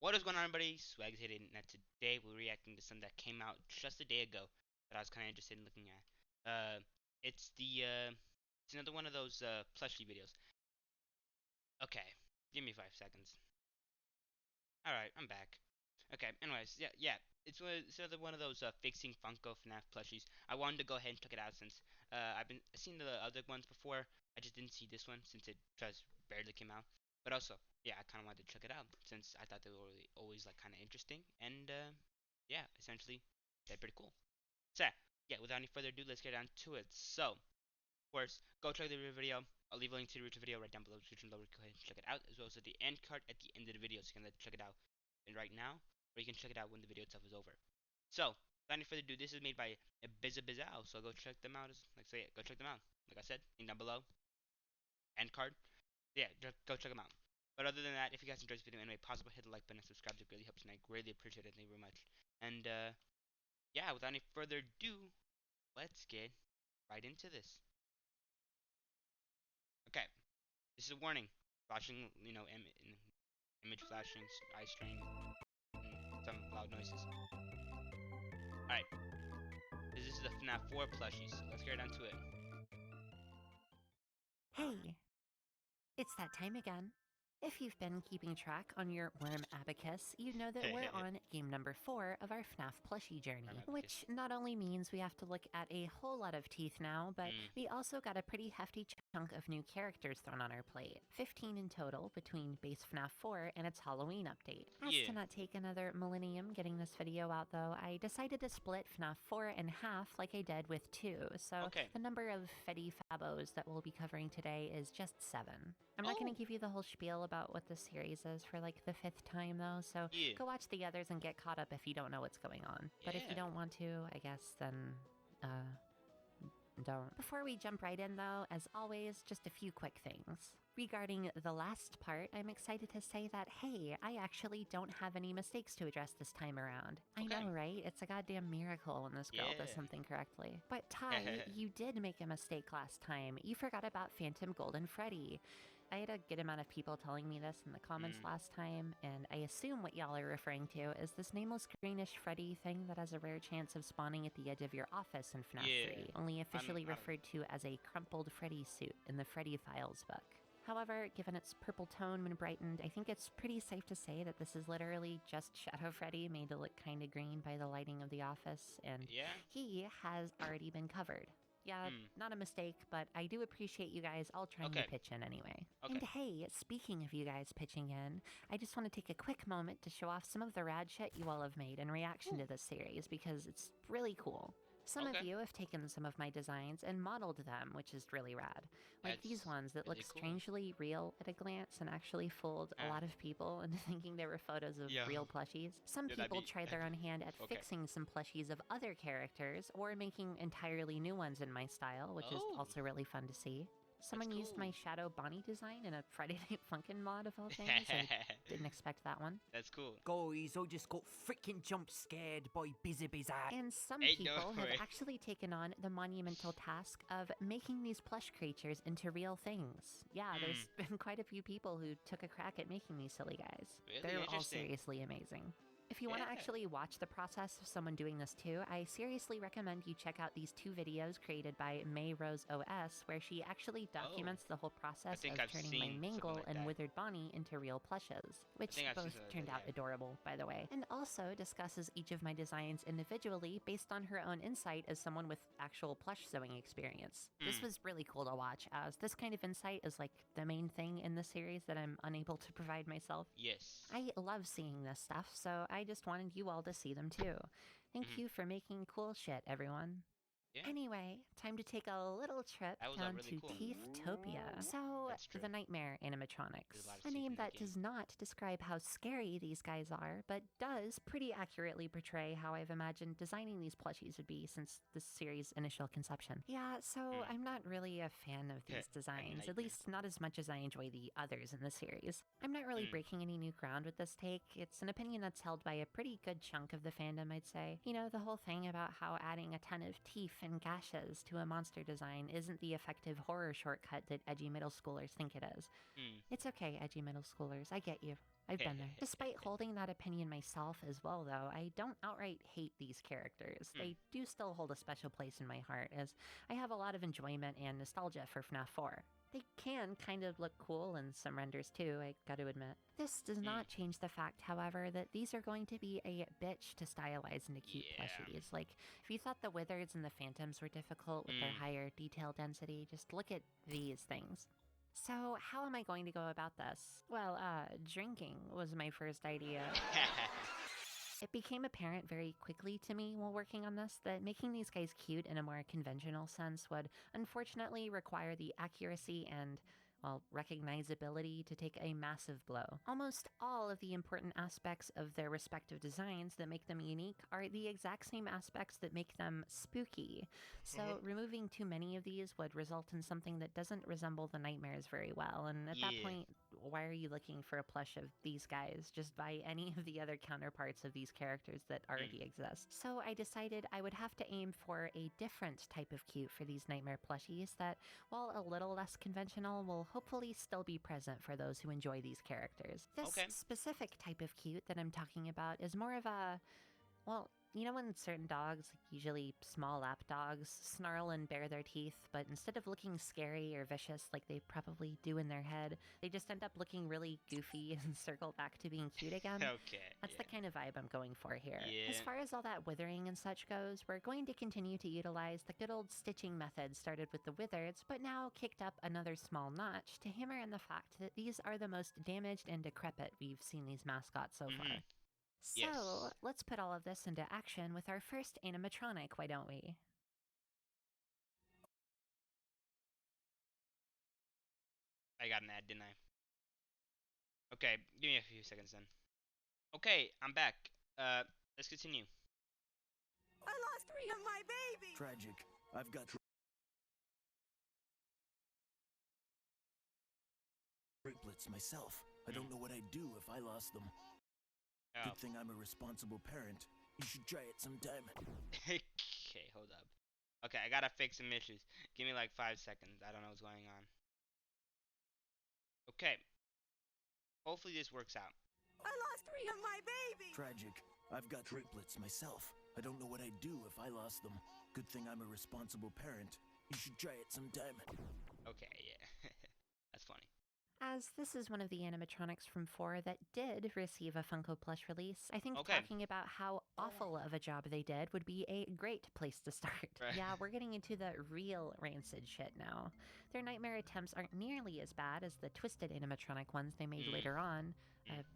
What is going on, everybody? Swaggy here, and today we're reacting to something that came out just a day ago that I was kind of interested in looking at. It's it's another one of those plushie videos. Okay, give me 5 seconds. All right, I'm back. Okay, anyways, yeah. It's another one of those fixing Funko FNAF plushies. I wanted to go ahead and check it out since I've seen the other ones before. I just didn't see this one since it just barely came out. But also, yeah, I kind of wanted to check it out since I thought they were always like kind of interesting and yeah, essentially they're pretty cool. So yeah, without any further ado, let's get on to it. So course, go check the video. I'll leave a link to the YouTube video right down below the description below. Go ahead and check it out, as well as the end card at the end of the video, so you can check it out and right now, or you can check it out when the video itself is over. So, without any further ado, this is made by Bizabizow, so go check them out. Go check them out. Like I said, link down below, end card. Yeah, go check them out. But other than that, if you guys enjoyed this video anyway, possible hit the like button and subscribe. It really helps, and I greatly appreciate it. Thank you very much. And yeah, without any further ado, let's get right into this. Okay. This is a warning. Flashing, image flashing, eye strain, and some loud noises. Alright, this is the FNAF 4 plushies. Let's get down to it. Hey, it's that time again. If you've been keeping track on your worm abacus, you know that we're on game number 4 of our FNAF plushie journey, which not only means we have to look at a whole lot of teeth now, but we also got a pretty hefty chunk of new characters thrown on our plate. 15 in total between base FNAF 4 and its Halloween update. As to not take another millennium getting this video out though, I decided to split FNAF 4 in half like I did with 2, so the number of Freddy Fabos that we'll be covering today is just 7. I'm not going to give you the whole spiel about what this series is for like the 5th time though, so go watch the others and get caught up if you don't know what's going on. But if you don't want to, I guess then, don't. Before we jump right in though, as always, just a few quick things. Regarding the last part, I'm excited to say that, hey, I actually don't have any mistakes to address this time around. I know, right? It's a goddamn miracle when this girl does something correctly. But Ty, you did make a mistake last time. You forgot about Phantom Golden Freddy. I had a good amount of people telling me this in the comments last time, and I assume what y'all are referring to is this nameless greenish Freddy thing that has a rare chance of spawning at the edge of your office in FNAF 3, only officially referred to as a crumpled Freddy suit in the Freddy Files book. However, given its purple tone when brightened, I think it's pretty safe to say that this is literally just Shadow Freddy made to look kinda green by the lighting of the office, and he has already been covered. Yeah, not a mistake, but I do appreciate you guys all trying to pitch in anyway. And hey, speaking of you guys pitching in, I just want to take a quick moment to show off some of the rad shit you all have made in reaction to this series, because it's really cool. Some of you have taken some of my designs and modeled them, which is really rad. Like these ones that look strangely real at a glance and actually fooled a lot of people into thinking they were photos of real plushies. Some people tried their own hand at fixing some plushies of other characters or making entirely new ones in my style, which is also really fun to see. Someone used my Shadow Bonnie design in a Friday Night Funkin' mod of all things. I didn't expect that one. That's cool. Guys, I just got freaking jump scared by Bizabizow. And some people have actually taken on the monumental task of making these plush creatures into real things. Yeah, there's been quite a few people who took a crack at making these silly guys. They're all seriously amazing. If you want to actually watch the process of someone doing this too, I seriously recommend you check out these 2 videos created by May Rose OS, where she actually documents the whole process of turning my Mangle and Withered Bonnie into real plushes, which both turned out adorable, by the way, and also discusses each of my designs individually based on her own insight as someone with actual plush sewing experience. This was really cool to watch, as this kind of insight is like the main thing in the series that I'm unable to provide myself. Yes. I love seeing this stuff, so I just wanted you all to see them too. Thank you for making cool shit, everyone. Anyway, time to take a little trip down to Teethtopia. So, the Nightmare animatronics. A name that does not describe how scary these guys are, but does pretty accurately portray how I've imagined designing these plushies would be since this series' initial conception. Yeah, so I'm not really a fan of these designs, at least not as much as I enjoy the others in the series. I'm not really breaking any new ground with this take. It's an opinion that's held by a pretty good chunk of the fandom, I'd say. You know, the whole thing about how adding a ton of teeth and gashes to a monster design isn't the effective horror shortcut that edgy middle schoolers think it is. It's okay, edgy middle schoolers, I get you. I've been there. Despite holding that opinion myself as well, though, I don't outright hate these characters. They do still hold a special place in my heart, as I have a lot of enjoyment and nostalgia for FNAF 4. They can kind of look cool in some renders too, I gotta admit. This does not change the fact, however, that these are going to be a bitch to stylize into cute plushies. Like, if you thought the Wizards and the Phantoms were difficult with their higher detail density, just look at these things. So, how am I going to go about this? Well, drinking was my first idea. It became apparent very quickly to me while working on this that making these guys cute in a more conventional sense would unfortunately require the accuracy and, well, recognizability to take a massive blow. Almost all of the important aspects of their respective designs that make them unique are the exact same aspects that make them spooky. So removing too many of these would result in something that doesn't resemble the nightmares very well, and at that point, why are you looking for a plush of these guys? Just buy any of the other counterparts of these characters that already exist. So I decided I would have to aim for a different type of cute for these nightmare plushies that, while a little less conventional, will hopefully still be present for those who enjoy these characters. This specific type of cute that I'm talking about is more of a, well, you know when certain dogs, usually small lap dogs, snarl and bare their teeth, but instead of looking scary or vicious like they probably do in their head, they just end up looking really goofy and circle back to being cute again? That's the kind of vibe I'm going for here. As far as all that withering and such goes, we're going to continue to utilize the good old stitching method started with the Wizards, but now kicked up another small notch to hammer in the fact that these are the most damaged and decrepit we've seen these mascots so far. So, let's put all of this into action with our first animatronic, why don't we? I got an ad, didn't I? Okay, give me a few seconds then. Okay, I'm back. Let's continue. I lost 3 of my babies! Tragic. I've got triplets myself. I don't know what I'd do if I lost them. Good thing I'm a responsible parent. You should try it sometime. Okay, hold up. Okay, I gotta fix some issues. Give me like 5 seconds. I don't know what's going on. Okay. Hopefully this works out. I lost 3 of my babies! Tragic. I've got triplets myself. I don't know what I'd do if I lost them. Good thing I'm a responsible parent. You should try it sometime. Okay, yeah. That's funny. As this is one of the animatronics from 4 that did receive a Funko Plush release, I think talking about how awful of a job they did would be a great place to start. Yeah, we're getting into the real rancid shit now. Their nightmare attempts aren't nearly as bad as the twisted animatronic ones they made later on.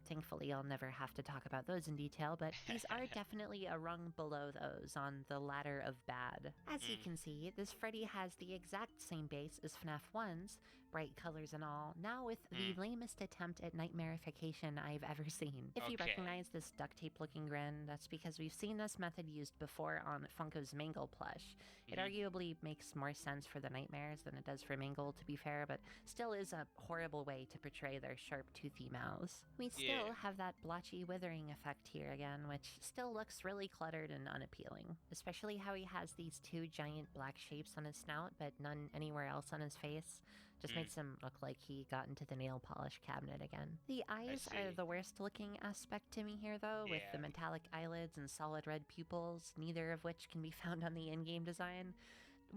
Thankfully, I'll never have to talk about those in detail, but these are definitely a rung below those on the ladder of bad. As you can see, this Freddy has the exact same base as FNAF 1's, bright colors and all, now with the lamest attempt at nightmarification I've ever seen. If you recognize this duct tape looking grin, that's because we've seen this method used before on Funko's Mangle plush. It arguably makes more sense for the nightmares than it does for Mangle, to be fair, but still is a horrible way to portray their sharp, toothy mouths. We still have that blotchy withering effect here again, which still looks really cluttered and unappealing. Especially how he has these 2 giant black shapes on his snout, but none anywhere else on his face. Just makes him look like he got into the nail polish cabinet again. The eyes are the worst looking aspect to me here though, with the metallic eyelids and solid red pupils, neither of which can be found on the in-game design.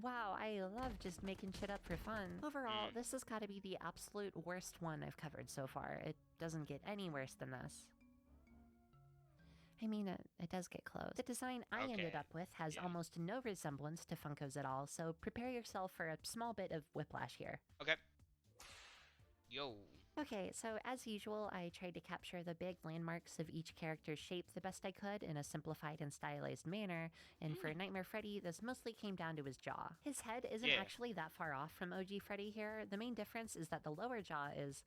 Wow, I love just making shit up for fun. Overall, this has got to be the absolute worst one I've covered so far. It doesn't get any worse than this. I mean, it does get close. The design I ended up with has almost no resemblance to Funko's at all, so prepare yourself for a small bit of whiplash here. Okay. Yo. Okay, so as usual, I tried to capture the big landmarks of each character's shape the best I could in a simplified and stylized manner, and for Nightmare Freddy, this mostly came down to his jaw. His head isn't actually that far off from OG Freddy here. The main difference is that the lower jaw is,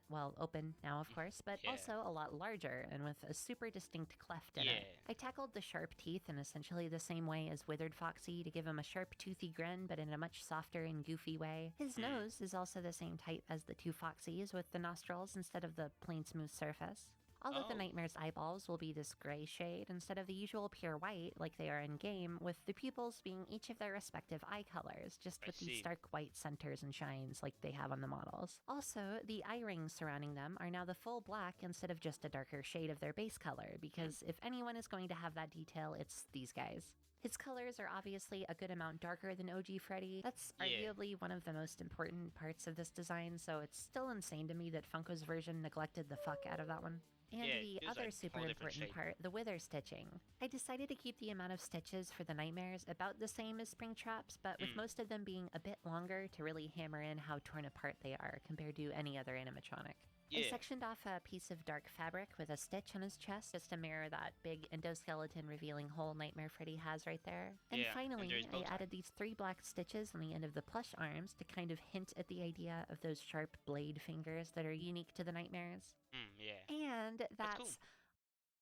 well, open now, of course, but also a lot larger and with a super distinct cleft in it. I tackled the sharp teeth in essentially the same way as Withered Foxy to give him a sharp, toothy grin, but in a much softer and goofy way. His nose is also the same type as the 2 Foxys, with the nostrils instead of the plain smooth surface. All of the Oh. Nightmare's eyeballs will be this gray shade instead of the usual pure white like they are in-game, with the pupils being each of their respective eye colors, just I with these see. stark white centers and shines like they have on the models. Also, the eye rings surrounding them are now the full black instead of just a darker shade of their base color, because if anyone is going to have that detail, it's these guys. His colors are obviously a good amount darker than OG Freddy. That's Yeah. arguably one of the most important parts of this design, so it's still insane to me that Funko's version neglected the fuck out of that one. And Yeah, the feels other like a super whole different important shape. part, the wither stitching. I decided to keep the amount of stitches for the Nightmares about the same as Springtrap's, but with most of them being a bit longer to really hammer in how torn apart they are compared to any other animatronic. I Yeah. sectioned off a piece of dark fabric with a stitch on his chest just to mirror that big endoskeleton revealing hole Nightmare Freddy has right there. And Yeah, under finally, his bow I tie. added these 3 black stitches on the end of the plush arms to kind of hint at the idea of those sharp blade fingers that are unique to the Nightmares. Yeah. And that's cool.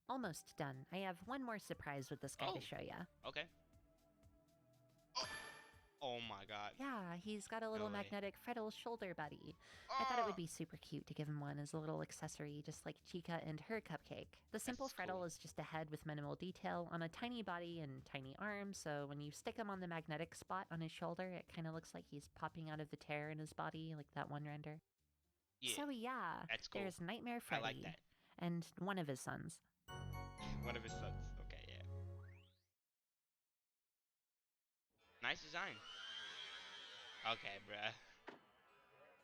almost done. I have one more surprise with this guy Oh. to show ya. Okay. Oh my god. Yeah, he's got a little way. magnetic Fredles shoulder buddy. I thought it would be super cute to give him one as a little accessory, just like Chica and her cupcake. The simple That's Fredle cool. is just a head with minimal detail on a tiny body and tiny arms, so when you stick him on the magnetic spot on his shoulder, it kind of looks like he's popping out of the tear in his body, like that one render. Yeah. So yeah, That's cool. there's Nightmare I Freddy. like that. And one of his sons. One of his sons. Okay, yeah. Nice design. Okay, bruh.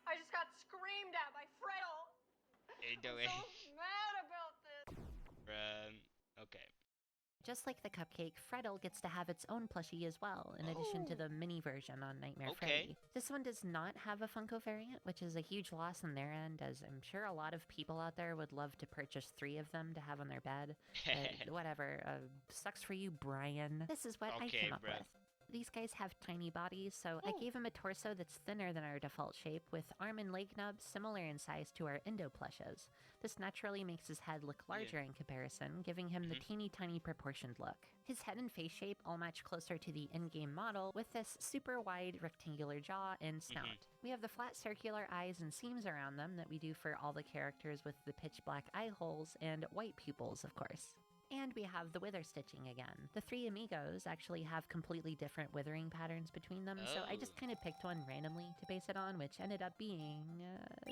I just got screamed at by Freddle. Hey, I'm do it. so mad about this. Bruh. Okay. Just like the cupcake, Fredle gets to have its own plushie as well, in addition to the mini version on Nightmare Okay. Freddy. This one does not have a Funko variant, which is a huge loss on their end, as I'm sure a lot of people out there would love to purchase 3 of them to have on their bed. Whatever, sucks for you, Brian. This is what I Okay, came up bruh. with. These guys have tiny bodies, so I gave him a torso that's thinner than our default shape, with arm and leg nubs similar in size to our Indo plushes. This naturally makes his head look larger in comparison, giving him the teeny tiny proportioned look. His head and face shape all match closer to the in-game model, with this super wide rectangular jaw and snout. We have the flat circular eyes and seams around them that we do for all the characters with the pitch black eye holes and white pupils, of course. And we have the wither stitching again. The 3 amigos actually have completely different withering patterns between them, so I just kind of picked one randomly to base it on, which ended up being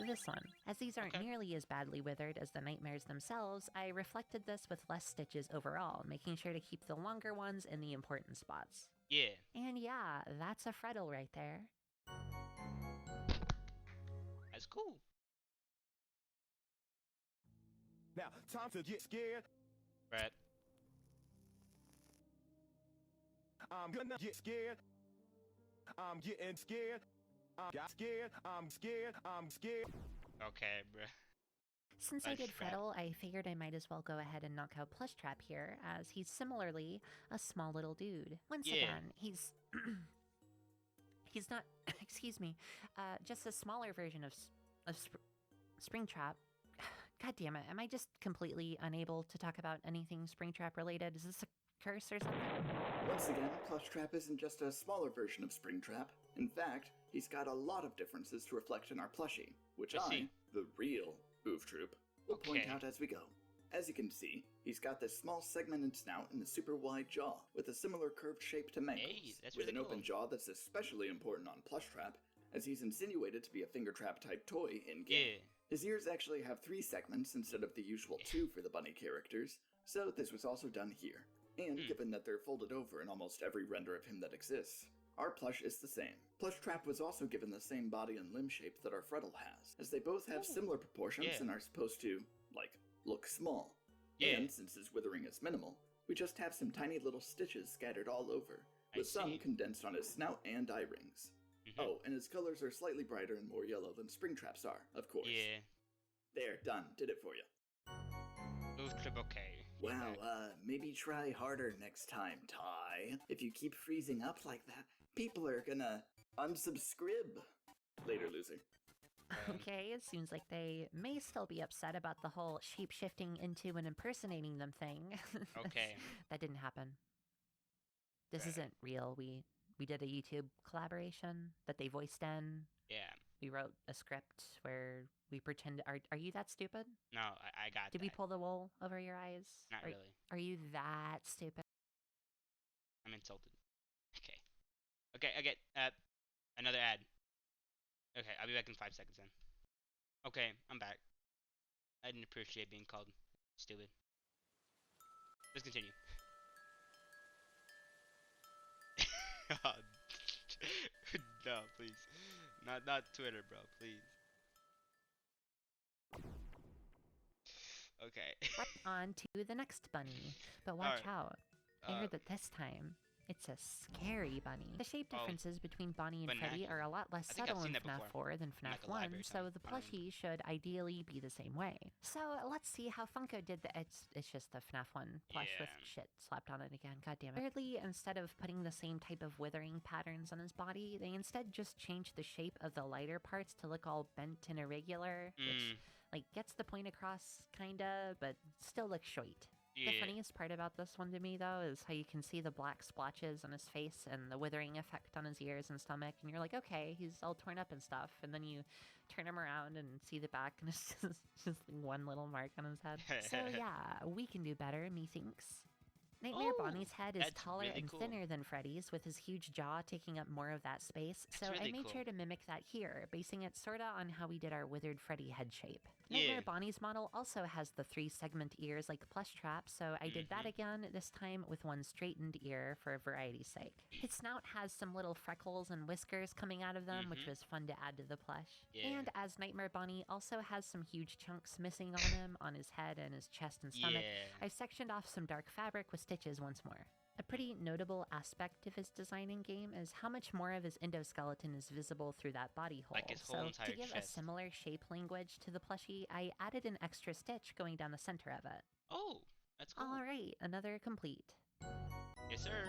this one. As these aren't nearly as badly withered as the Nightmares themselves, I reflected this with less stitches overall, making sure to keep the longer ones in the important spots. Yeah. And yeah, that's a Fredle right there. That's cool. Now, time to get scared. Brett. I'm gonna get scared. I'm getting scared. I got scared. I'm scared. I'm scared. Okay, bruh. Since I did Plushtrap. Fredle, I figured I might as well go ahead and knock out Plushtrap here, as he's similarly a small little dude. Once again, he's... he's not... excuse me. Just a smaller version of Springtrap. God damn it, am I just completely unable to talk about anything Springtrap related? Is this a curse or something? Once again, Plushtrap isn't just a smaller version of Springtrap. In fact, he's got a lot of differences to reflect in our plushie, which I see. the real ooftroop, will point Okay. out as we go. As you can see, he's got this small segmented snout and a super wide jaw, with a similar curved shape to Mangle's, Hey, that's with really an open cool. jaw that's especially important on Plushtrap, as he's insinuated to be a finger trap type toy in-game. Yeah. His ears actually have 3 segments instead of the usual 2 for the bunny characters, so this was also done here. And given that they're folded over in almost every render of him that exists, our plush is the same. Plushtrap was also given the same body and limb shape that our Fredle has, as they both have similar proportions and are supposed to, like, look small. Yeah. And since his withering is minimal, we just have some tiny little stitches scattered all over, I with some see. condensed on his snout and eye rings. Oh, and his colors are slightly brighter and more yellow than Springtrap's are, of course. Yeah. There, done. Did it for you. Ooftroop, okay. Wow, maybe try harder next time, Ty. If you keep freezing up like that, people are gonna unsubscribe. Later, loser. Okay, it seems like they may still be upset about the whole shape-shifting into and impersonating them thing. Okay. That didn't happen. This isn't real. We did a YouTube collaboration that they voiced in. Yeah. we wrote a script where we pretend. Are you that stupid? No, I got Did that. we pull the wool over your eyes? Not really. Are you that stupid? I'm insulted. Okay. Okay, I get another ad. Okay, I'll be back in 5 seconds then. Okay, I'm back. I didn't appreciate being called stupid. Let's continue. No, please. Not Twitter, bro, please. Okay. Right on to the next bunny. But watch Alright. out. I heard that this time, it's a scary bunny. The shape differences between Bonnie and Freddy are a lot less I think I've subtle in seen that FNAF before. 4 than In, FNAF like, a 1, library so time. the plushie should ideally be the same way. So let's see how Funko did the. It's just the FNAF 1 plush with Yeah. shit slapped on it again. God damn it. Weirdly, instead of putting the same type of withering patterns on his body, they instead just changed the shape of the lighter parts to look all bent and irregular, which like gets the point across kinda, but still looks short. Yeah. The funniest part about this one to me, though, is how you can see the black splotches on his face and the withering effect on his ears and stomach, and you're like, okay, he's all torn up and stuff, and then you turn him around and see the back, and it's just like one little mark on his head. So yeah, we can do better, methinks. Nightmare Bonnie's head is that's taller really and cool. thinner than Freddy's, with his huge jaw taking up more of that space, so That's I really made cool. sure to mimic that here, basing it sorta on how we did our withered Freddy head shape. Yeah. Nightmare Bonnie's model also has the 3 segment ears like the Plushtrap, so I did that again, this time with one straightened ear for variety's sake. His snout has some little freckles and whiskers coming out of them, which was fun to add to the plush. Yeah. And as Nightmare Bonnie also has some huge chunks missing on him, on his head and his chest and stomach, Yeah. I sectioned off some dark fabric with stitches once more. A pretty notable aspect of his design in game is how much more of his endoskeleton is visible through that body hole. Like his whole so entire to give chest. a similar shape language to the plushie, I added an extra stitch going down the center of it. Oh, that's cool. All right, another complete. Yes, sir.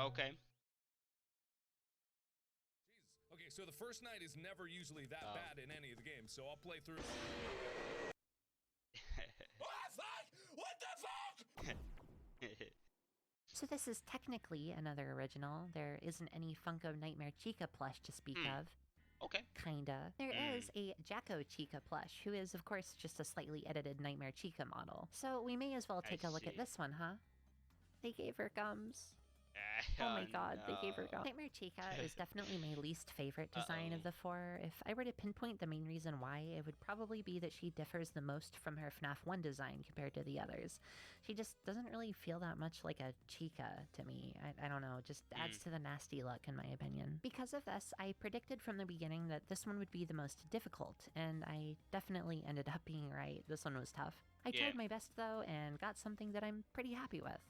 Okay. Jesus. Okay, so the first night is never usually that bad in any of the games, so I'll play through. What the fuck? So this is technically another original. There isn't any Funko Nightmare Chica plush to speak of. Okay. Kinda. There is a Jacko Chica plush, who is, of course, just a slightly edited Nightmare Chica model. So we may as well take a look at see. this one, huh? They gave her gums. Oh my god, they gave her gums. Nightmare Chica is definitely my least favorite design of the 4. If I were to pinpoint the main reason why, it would probably be that she differs the most from her FNAF 1 design compared to the others. She just doesn't really feel that much like a Chica to me. I don't know, just adds to the nasty look in my opinion. Because of this, I predicted from the beginning that this one would be the most difficult, and I definitely ended up being right. This one was tough. I tried my best though, and got something that I'm pretty happy with.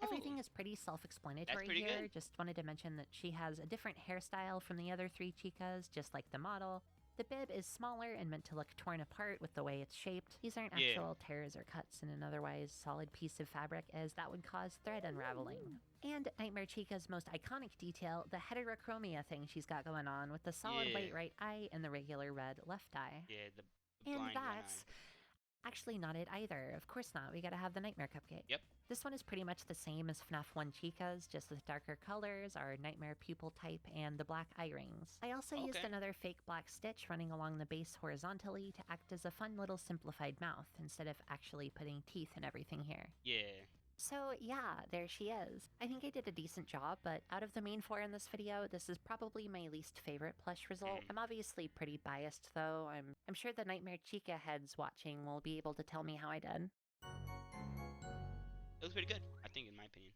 Everything is pretty self-explanatory pretty here. good. Just wanted to mention that she has a different hairstyle from the other 3 Chicas, just like the model. The bib is smaller and meant to look torn apart with the way it's shaped. These aren't actual tears or cuts in an otherwise solid piece of fabric, as that would cause thread unraveling. And Nightmare Chica's most iconic detail, the heterochromia thing she's got going on, with the solid white right eye and the regular red left eye. Yeah, the And blind one that's actually not it either. Of course not. We gotta have the Nightmare Cupcake. Yep. This one is pretty much the same as FNAF 1 Chica's, just with darker colors, our Nightmare pupil type, and the black eye rings. I also used another fake black stitch running along the base horizontally to act as a fun little simplified mouth, instead of actually putting teeth and everything here. Yeah. So yeah, there she is. I think I did a decent job, but out of the main 4 in this video, this is probably my least favorite plush result. I'm obviously pretty biased though. I'm sure the Nightmare Chica heads watching will be able to tell me how I did. It looks pretty good, I think, in my opinion.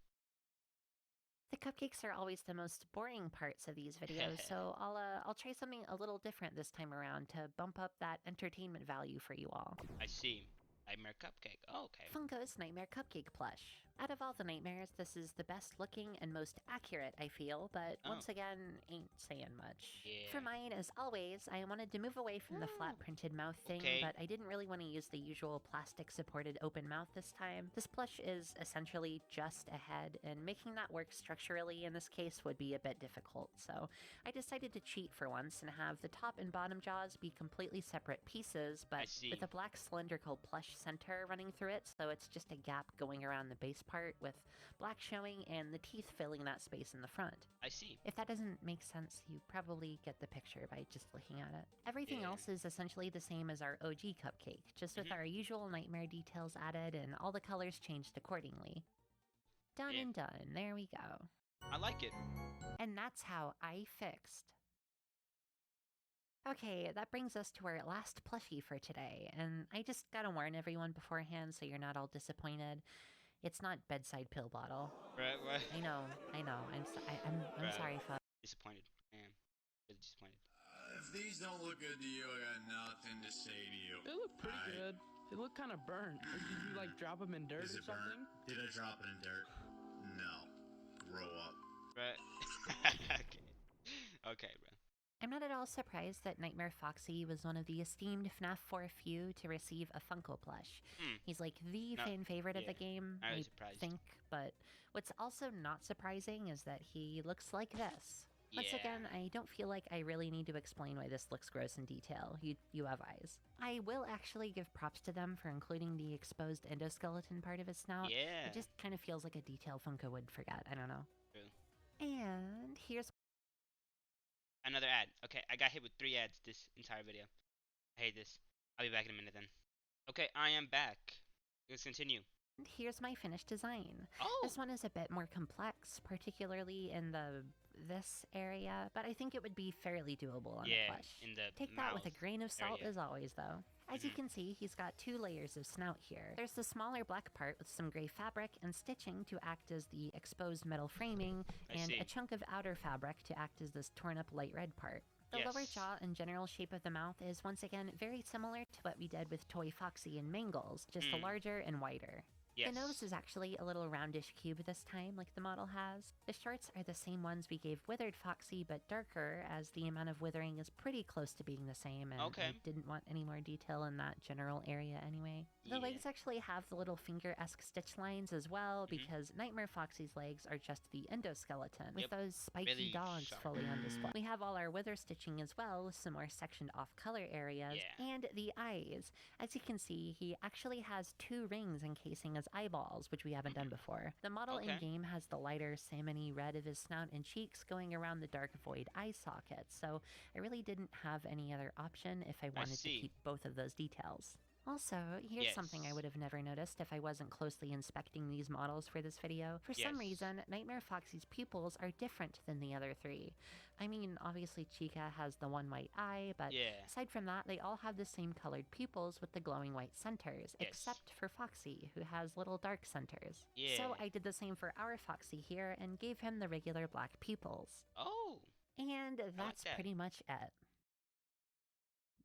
The cupcakes are always the most boring parts of these videos, so I'll try something a little different this time around to bump up that entertainment value for you all. I see. Nightmare Cupcake. Oh, okay. Funko's Nightmare Cupcake plush. Out of all the nightmares, this is the best looking and most accurate, I feel, but once again, ain't saying much. Yeah. For mine, as always, I wanted to move away from the flat printed mouth thing, but I didn't really want to use the usual plastic supported open mouth this time. This plush is essentially just a head, and making that work structurally in this case would be a bit difficult, so I decided to cheat for once and have the top and bottom jaws be completely separate pieces, but with a black cylindrical plush center running through it, so it's just a gap going around the base part with black showing and the teeth filling that space in the front. I see. If that doesn't make sense, you probably get the picture by just looking at it. Everything Yeah. else is essentially the same as our OG cupcake, just with our usual nightmare details added and all the colors changed accordingly. Done and done. There we go. I like it. And that's how I fixed. Okay, that brings us to our last plushie for today, and I just gotta warn everyone beforehand so you're not all disappointed. It's not bedside pill bottle. Right. I know. I'm sorry, folks. Disappointed. Man, really disappointed. If these don't look good to you, I got nothing to say to you. They look pretty good. They look kind of burnt. Or did you like drop them in dirt Is or it burnt? something? Did I drop it in dirt? No. Grow up. Right. Okay, bro. I'm not at all surprised that Nightmare Foxy was one of the esteemed FNAF 4 few to receive a Funko plush. He's like the fan favorite of the game, I think, but what's also not surprising is that he looks like this. Once again, I don't feel like I really need to explain why this looks gross in detail. You have eyes. I will actually give props to them for including the exposed endoskeleton part of his snout. Yeah. It just kind of feels like a detail Funko would forget. I don't know. True. And here's Another ad. Okay, I got hit with 3 ads this entire video. I hate this. I'll be back in a minute then. Okay, I am back. Let's continue. Here's my finished design. Oh! This one is a bit more complex, particularly in this area, but I think it would be fairly doable on a plush. In the Take that with a grain of salt area. as always, though. As you can see, he's got 2 layers of snout here. There's the smaller black part with some gray fabric and stitching to act as the exposed metal framing, and a chunk of outer fabric to act as this torn up light red part. The lower jaw and general shape of the mouth is once again very similar to what we did with Toy Foxy and Mangles, just a larger and wider. The nose is actually a little roundish cube this time, like the model has. The shorts are the same ones we gave Withered Foxy, but darker, as the amount of withering is pretty close to being the same, and I didn't want any more detail in that general area anyway. The legs actually have the little finger-esque stitch lines as well, because Nightmare Foxy's legs are just the endoskeleton, with those spiky Really dogs sharp. fully on display. We have all our wither stitching as well, with some more sectioned off color areas, and the eyes. As you can see, he actually has 2 rings encasing his eyeballs, which we haven't done before. The model in-game has the lighter salmon-y red of his snout and cheeks going around the dark void eye sockets, so I really didn't have any other option if I wanted to keep both of those details. Also, here's something I would have never noticed if I wasn't closely inspecting these models for this video. For some reason, Nightmare Foxy's pupils are different than the other 3. I mean, obviously Chica has the one white eye, but aside from that, they all have the same colored pupils with the glowing white centers, except for Foxy, who has little dark centers. So I did the same for our Foxy here and gave him the regular black pupils. Oh! And that's pretty much it.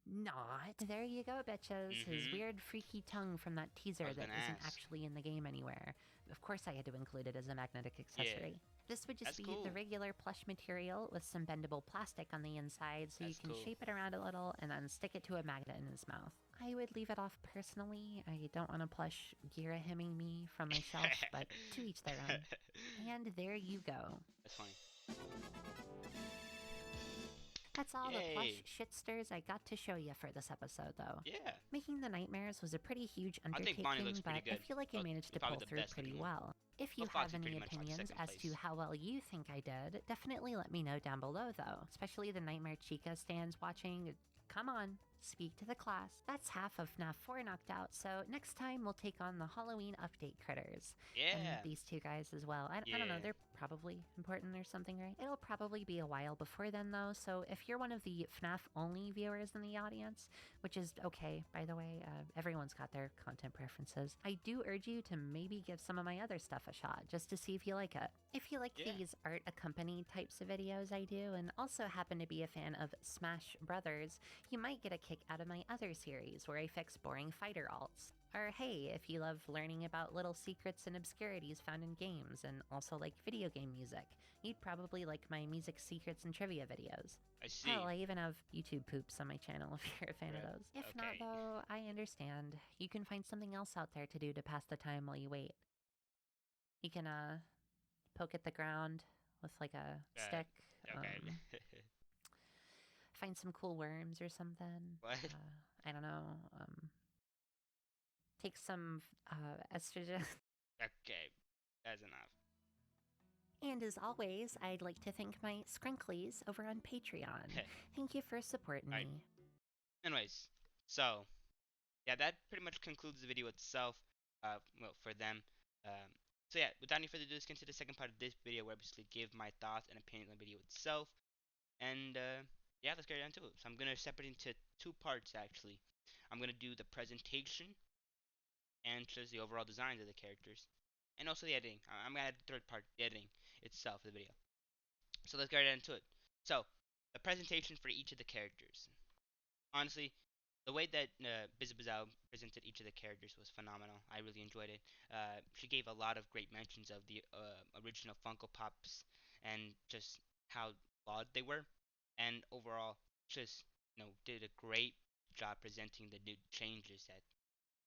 Not. There you go, bitches. His weird, freaky tongue from that teaser that isn't actually in the game anywhere. Of course I had to include it as a magnetic accessory. This would just be the regular plush material with some bendable plastic on the inside, so you can shape it around a little and then stick it to a magnet in his mouth. I would leave it off personally. I don't want a plush Gira hemming me from my shelf, but to each their own. And there you go. That's funny. That's all the plush shitsters I got to show you for this episode, though. Making the nightmares was a pretty huge undertaking, but I feel like I managed to pull through pretty well. If you have any opinions as to how well you think I did, definitely let me know down below, though. Especially the Nightmare Chica stands watching. Come on, speak to the class. That's half of FNAF 4 knocked out, so next time we'll take on the Halloween update critters. And these 2 guys as well. I don't know, they're probably important or something, right? It'll probably be a while before then, though, so if you're one of the FNAF-only viewers in the audience, which is okay, by the way, everyone's got their content preferences, I do urge you to maybe give some of my other stuff a shot, just to see if you like it. If you like these art-accompanied types of videos I do, and also happen to be a fan of Smash Brothers, you might get a kick out of my other series, where I fix boring fighter alts. Or hey, if you love learning about little secrets and obscurities found in games, and also like video game music, you'd probably like my music secrets and trivia videos. I see. Hell, I even have YouTube poops on my channel if you're a fan of those. If not, though, I understand. You can find something else out there to do to pass the time while you wait. You can, poke at the ground with like a stick. Find some cool worms or something. What? I don't know. Take some estrogen. Okay. That's enough. And as always, I'd like to thank my Skrinklies over on Patreon. Thank you for supporting me. Anyways, so yeah, that pretty much concludes the video itself. Well, for them. So yeah, without any further ado, let's get into the second part of this video, where I basically give my thoughts and opinions on the video itself. And yeah, let's get into it. So I'm gonna separate into two parts actually. I'm gonna do the presentation and just the overall designs of the characters, and also the editing. I'm gonna add the third part, the editing itself of the video. So let's get right into it. So the presentation for each of the characters. Honestly, the way that Bizabizow presented each of the characters was phenomenal. I really enjoyed it. She gave a lot of great mentions of the original Funko Pops and just how flawed they were, and overall just did a great job presenting the new changes that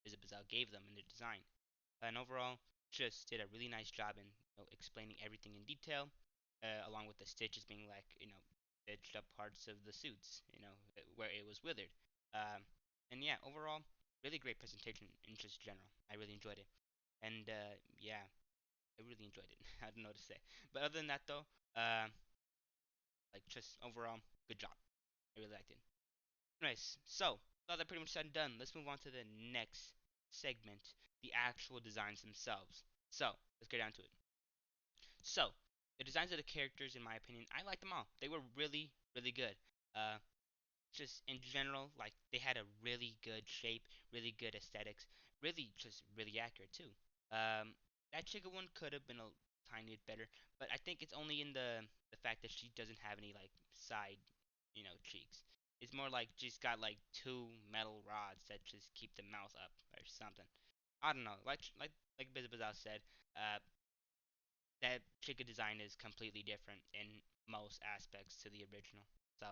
Bizabizow gave them in their design. And overall, just did a really nice job in explaining everything in detail, along with the stitches being like stitched up parts of the suits, where it was withered. Um, and yeah, overall, really great presentation in just general. I really enjoyed it, and yeah, I really enjoyed it. I don't know what to say, but other than that though, like just overall, good job. I really liked it. Nice. So, now that pretty much said and done, let's move on to the next segment, the actual designs themselves. So, let's get down to it. So, the designs of the characters, in my opinion, I liked them all. They were really, really good. Just in general, like they had a really good shape, really good aesthetics, really just really accurate too. That Chica one could have been a tiny bit better, but I think it's only in the fact that she doesn't have any like side, cheeks. It's more like she's got like two metal rods that just keep the mouth up or something. I don't know. Like Bizabizow said, that Chica design is completely different in most aspects to the original. So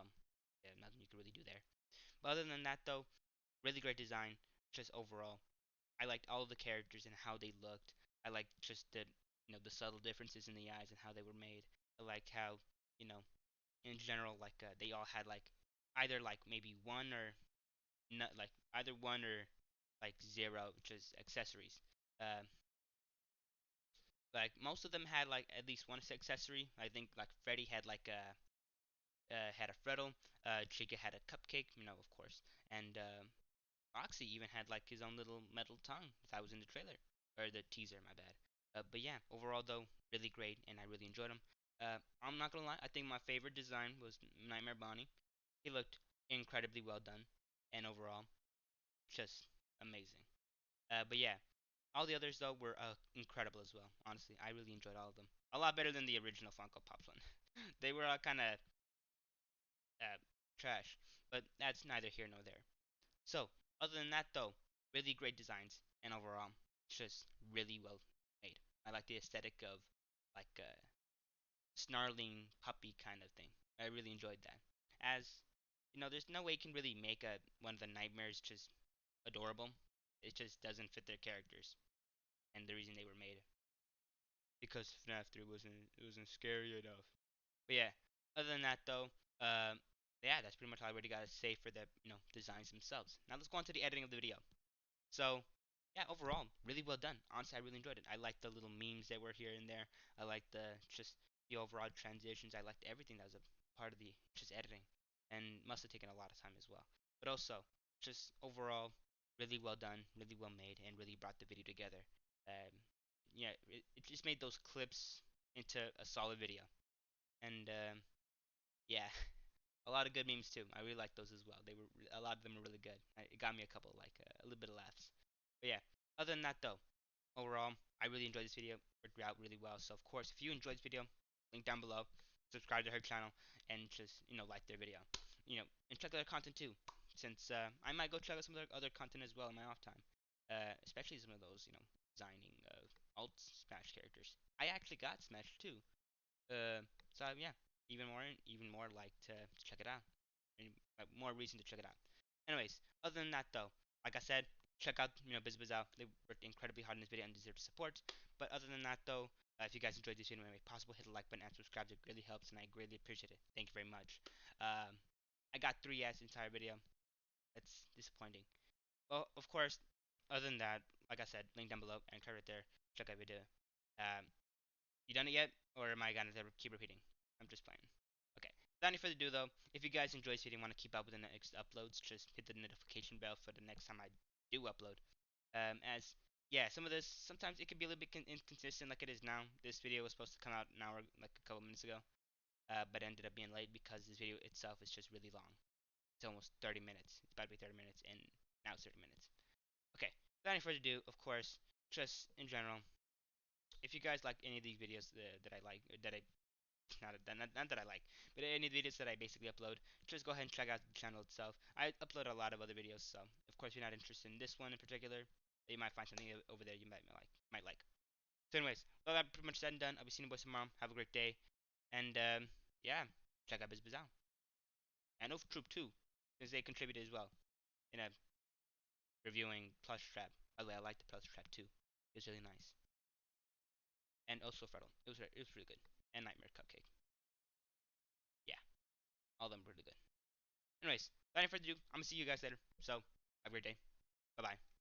yeah, nothing you can really do there. But other than that, though, really great design. Just overall, I liked all of the characters and how they looked. I liked just the subtle differences in the eyes and how they were made. I liked how in general they all had like either like maybe one or not, like either one or like zero, which is accessories. Uh, like most of them had like at least one accessory. I think like Freddy had like a had a fredle. Chica had a cupcake, of course, and Foxy even had like his own little metal tongue that was in the trailer or the teaser, my bad. But yeah, overall though, really great, and I really enjoyed him. I'm not gonna lie, I think my favorite design was Nightmare Bonnie. He looked incredibly well done, and overall, just amazing. But yeah, all the others though were incredible as well. Honestly, I really enjoyed all of them. A lot better than the original Funko Pops one. They were all kind of uh, trash, but that's neither here nor there. So, other than that though, really great designs and overall just really well made. I like the aesthetic of like a snarling puppy kind of thing. I really enjoyed that. As there's no way you can really make one of the nightmares just adorable. It just doesn't fit their characters and the reason they were made. Because FNAF 3 wasn't scary enough. But yeah, other than that though, yeah, that's pretty much all I already gotta say for the designs themselves. Now let's go on to the editing of the video. So yeah, overall, really well done. Honestly, I really enjoyed it. I liked the little memes that were here and there. I liked just the overall transitions. I liked everything that was a part of the just editing, and must have taken a lot of time as well. But also, just overall, really well done, really well made, and really brought the video together. Yeah, it just made those clips into a solid video. And yeah, a lot of good memes too. I really like those as well. They were a lot of them were really good. It got me a couple like a little bit of laughs. But yeah, other than that though, overall, I really enjoyed this video. It worked out really well. So of course, if you enjoyed this video, link down below. Subscribe to her channel and just like their video. And check out their content too. Since I might go check out some of their other content as well in my off time. Especially some of those designing alt Smash characters. I actually got Smash too. So yeah, even more like to check it out. And more reason to check it out. Anyways, other than that though, like I said, check out Bizabizow. They worked incredibly hard in this video and deserve support. But other than that though, if you guys enjoyed this video and made it possible, hit the like button and subscribe. It really helps and I greatly appreciate it. Thank you very much. I got 3 yes entire video. That's disappointing. Well, of course, other than that, like I said, link down below and right there. Check out video. You done it yet, or am I gonna keep repeating? I'm just playing. Okay. Without any further ado, though, if you guys enjoy this video and want to keep up with the next uploads, just hit the notification bell for the next time I do upload. As yeah, some of this sometimes it can be a little bit inconsistent, like it is now. This video was supposed to come out an hour, like a couple minutes ago, but ended up being late because this video itself is just really long. It's almost 30 minutes. It's about to be 30 minutes, and now it's 30 minutes. Okay. Without any further ado, of course, just in general, if you guys like any of these videos that I like, or that I not that I like, but any videos that I basically upload, just go ahead and check out the channel itself. I upload a lot of other videos, so of course if you're not interested in this one in particular, you might find something over there you might like. So anyways, well, that pretty much said and done. I'll be seeing you boys tomorrow. Have a great day, and yeah, check out Bizabizow and ooftroop too, since they contributed as well in a reviewing Plushtrap. By the way, I like the Plushtrap too. It was really nice. And also Fredle. It was really good. And Nightmare Cupcake. Yeah, all of them were really good. Anyways, without any further ado, I'm gonna see you guys later. So, have a great day. Bye bye.